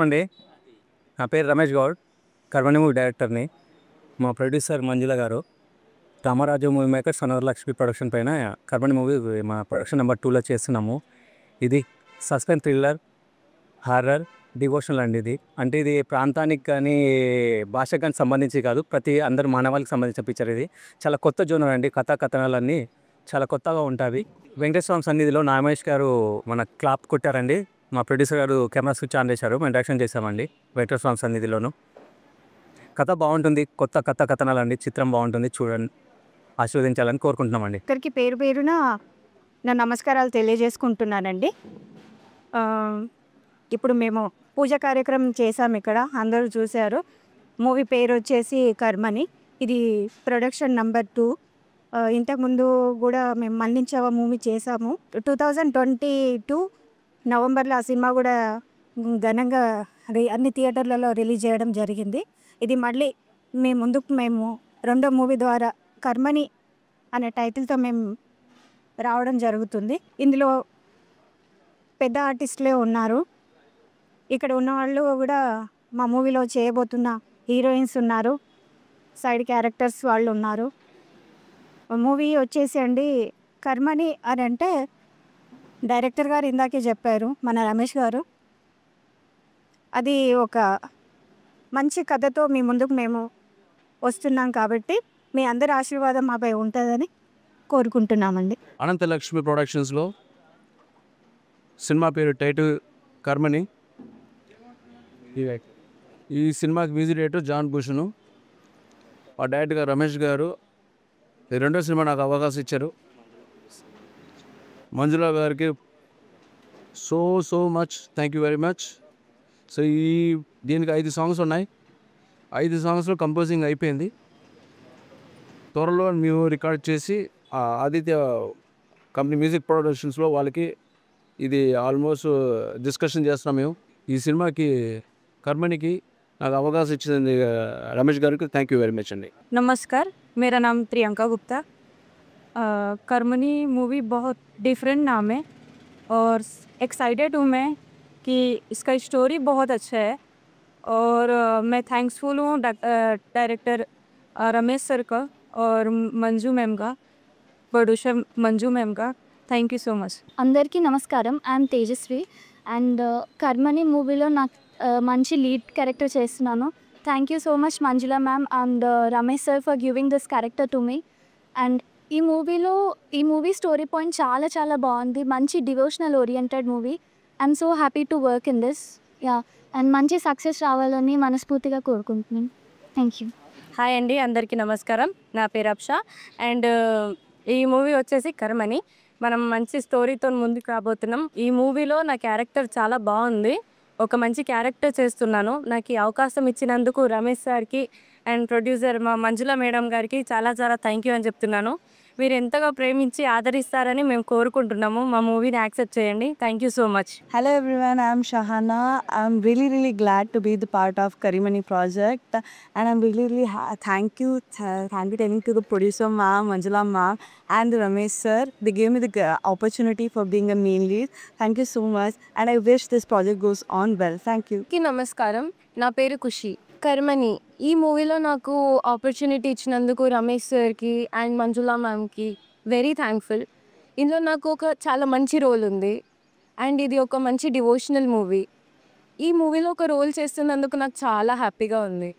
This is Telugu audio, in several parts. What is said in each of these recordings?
అండి. నా పేరు రమేష్ గౌడ్, కర్మణి మూవీ డైరెక్టర్ని. మా ప్రొడ్యూసర్ మంజుల గారు Ramaraju movie makers Lakshmi production పైన కర్మణి మూవీ మా ప్రొడక్షన్ నెంబర్ 2లో చేస్తున్నాము. ఇది సస్పెన్స్ థ్రిల్లర్, హారర్, డివోషనల్ అండి. అంటే ఇది ప్రాంతానికి కానీ భాషకు కానీ సంబంధించి కాదు, ప్రతి అందరు మానవాళికి సంబంధించిన పిక్చర్. ఇది చాలా కొత్త జోనర్ అండి. కథనాలన్నీ చాలా కొత్తగా ఉంటుంది. వెంకటేశ్వర స్వామి సన్నిధిలో నాగమేష్ గారు మన క్లాప్ కొట్టారండి. మా ప్రొడ్యూసర్ గారు కెమెరా స్విచ్ ఆన్ చేశారు, మేము డైరెక్షన్ చేసామండి వెంకటేశ్వర స్వామి సన్నిధిలోను. కథ బాగుంటుంది, కొత్త కథనాలండి. చిత్రం బాగుంటుంది, చూడండి, ఆశీర్వదించాలని కోరుకుంటున్నామండి. ఇక్కడికి పేరు పేరున నా నమస్కారాలు తెలియజేసుకుంటున్నానండి. ఇప్పుడు మేము పూజ కార్యక్రమం చేసాము, ఇక్కడ అందరూ చూశారు. మూవీ పేరు వచ్చేసి కర్మని. ఇది ప్రొడక్షన్ నెంబర్ 2. ఇంతకుముందు కూడా మేము మన్నించావా మూవీ చేసాము. 2022 నవంబర్లో ఆ సినిమా కూడా ఘనంగా అన్ని థియేటర్లలో రిలీజ్ చేయడం జరిగింది. ఇది మళ్ళీ మేము రెండో మూవీ ద్వారా కర్మని అనే టైటిల్తో మేము రావడం జరుగుతుంది. ఇందులో పెద్ద ఆర్టిస్టులే ఉన్నారు. ఇక్కడ ఉన్న వాళ్ళు కూడా మా మూవీలో చేయబోతున్న హీరోయిన్స్ ఉన్నారు, సైడ్ క్యారెక్టర్స్ వాళ్ళు ఉన్నారు. మూవీ వచ్చేసి అండి కర్మని అని అంటే డైరెక్టర్ గారు ఇందాకే చెప్పారు, మన రమేష్ గారు. అది ఒక మంచి కథతో మీ ముందుకు మేము వస్తున్నాం కాబట్టి మీ అందరి ఆశీర్వాదం మాపై ఉంటుందని కోరుకుంటున్నామండి. అనంతలక్ష్మి ప్రొడక్షన్స్లో సినిమా పేరు టైటిల్ కర్మని. ఈ సినిమాకి మ్యూజిక్ డైరెక్టర్ జాన్ భూషణ్, ఆ డైరెక్టర్గా రమేష్ గారు. ఈ రెండో సినిమా నాకు అవకాశం ఇచ్చారు. మంజుల గారికి so much thank you very much. So దీనికి 5 సాంగ్స్ ఉన్నాయి. 5 సాంగ్స్లో కంపోజింగ్ అయిపోయింది. త్వరలో మేము రికార్డ్ చేసి ఆదిత్య కంపెనీ మ్యూజిక్ ప్రొడక్షన్స్లో వాళ్ళకి ఇది ఆల్మోస్ట్ డిస్కషన్ చేస్తున్నాం మేము. ఈ సినిమాకి కర్మనికి నాకు అవకాశం ఇచ్చింది రమేష్ గారికి థ్యాంక్ యూ వెరీ మచ్ అండి. नमस्कार, मेरा नाम प्रियंका गुप्ता। कर्मनी मूवी बहुत डिफरेंट नाम है और एक्साइटेड हूँ मैं कि इसका स्टोरी बहुत अच्छा है और मैं थैंक्सफुल हूँ डायरेक्टर रमेश सर का और मंजू मैम का, प्रोड्यूसर मंजू मैम का। Thank you so much. అందరికీ నమస్కారం. ఐఎమ్ తేజస్వి అండ్ కర్మని మూవీలో నాకు మంచి లీడ్ క్యారెక్టర్ చేస్తున్నాను. Thank you so much Manjula ma'am and Ramesh sir for giving this character to me. And ఈ మూవీ స్టోరీ పాయింట్ చాలా చాలా బాగుంది. మంచి devotional oriented movie. I'm so happy to work in this. And మంచి సక్సెస్ రావాలని మనస్ఫూర్తిగా కోరుకుంటున్నాను. Thank you. హాయ్ అండి, అందరికీ నమస్కారం. నా పేరు అప్షా అండ్ ఈ మూవీ వచ్చేసి కర్మని. మనం మంచి స్టోరీతో ముందుకు రాబోతున్నాం. ఈ మూవీలో నా క్యారెక్టర్ చాలా బాగుంది. ఒక మంచి క్యారెక్టర్ చేస్తున్నాను. నాకు ఈ అవకాశం ఇచ్చినందుకు రమేష్ సార్కి అండ్ ప్రొడ్యూసర్ మా మంజుల మేడం గారికి చాలా చాలా థ్యాంక్ యూ అని చెప్తున్నాను. మీరు ఎంతగా ప్రేమించి ఆదరిస్తారని మేము కోరుకుంటున్నాము. మా మూవీని యాక్సెప్ట్ చేయండి. Thank you so much. Hello everyone, I'm Shahana. I'm really glad to be the part of Karimani project, and I'm really thank you telling to the producer ma'am, Manjula ma'am and Ramesh sir. They gave me the opportunity for being a main lead. Thank you so much and I wish this project goes on well. Thank you. నమస్కారం, నా పేరు ఖుషి. కర్మని ఈ మూవీలో నాకు ఆపర్చునిటీ ఇచ్చినందుకు రమేష్ సార్కి అండ్ మంజులా మ్యామ్కి వెరీ థ్యాంక్ఫుల్. ఇందులో నాకు ఒక చాలా మంచి రోల్ ఉంది అండ్ ఇది ఒక మంచి డివోషనల్ మూవీ. ఈ మూవీలో ఒక రోల్ చేస్తున్నందుకు నాకు చాలా హ్యాపీగా ఉంది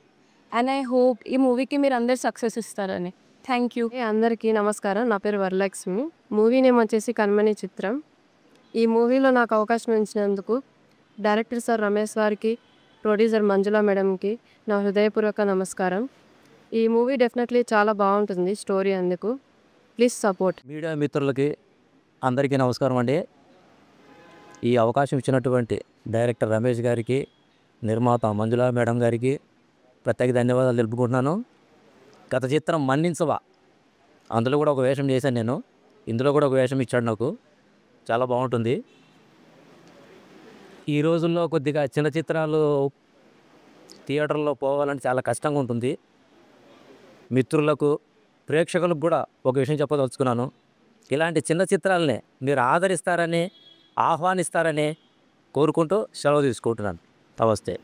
అండ్ ఐ హోప్ ఈ మూవీకి మీరు అందరు సక్సెస్ ఇస్తారని. Thank you. అందరికీ నమస్కారం. నా పేరు వరలక్ష్మి. మూవీ నేమ్ వచ్చేసి కర్మని చిత్రం. ఈ మూవీలో నాకు అవకాశం ఇచ్చినందుకు డైరెక్టర్ సార్ రమేష్ గారికి, ప్రొడ్యూసర్ మంజుల మేడంకి నా హృదయపూర్వక నమస్కారం. ఈ మూవీ డెఫినెట్లీ చాలా బాగుంటుంది స్టోరీ, అందుకు ప్లీజ్ సపోర్ట్. మీడియా మిత్రులకి అందరికీ నమస్కారం అండి. ఈ అవకాశం ఇచ్చినటువంటి డైరెక్టర్ రమేష్ గారికి, నిర్మాత మంజుల మేడం గారికి ప్రత్యేక ధన్యవాదాలు తెలుపుకుంటున్నాను. గత చిత్రం మన్నించవా, అందులో కూడా ఒక వేషం చేశాను నేను. ఇందులో కూడా ఒక వేషం ఇచ్చాడు నాకు, చాలా బాగుంటుంది. ఈ రోజుల్లో కొద్దిగా చిన్న చిత్రాలు థియేటర్లో పోవాలంటే చాలా కష్టంగా ఉంటుంది. మిత్రులకు, ప్రేక్షకులకు కూడా ఒక విషయం చెప్పదలుచుకున్నాను. ఇలాంటి చిన్న చిత్రాలనే మీరు ఆదరిస్తారని, ఆహ్వానిస్తారని కోరుకుంటూ సెలవు తీసుకుంటున్నాను. నమస్తే.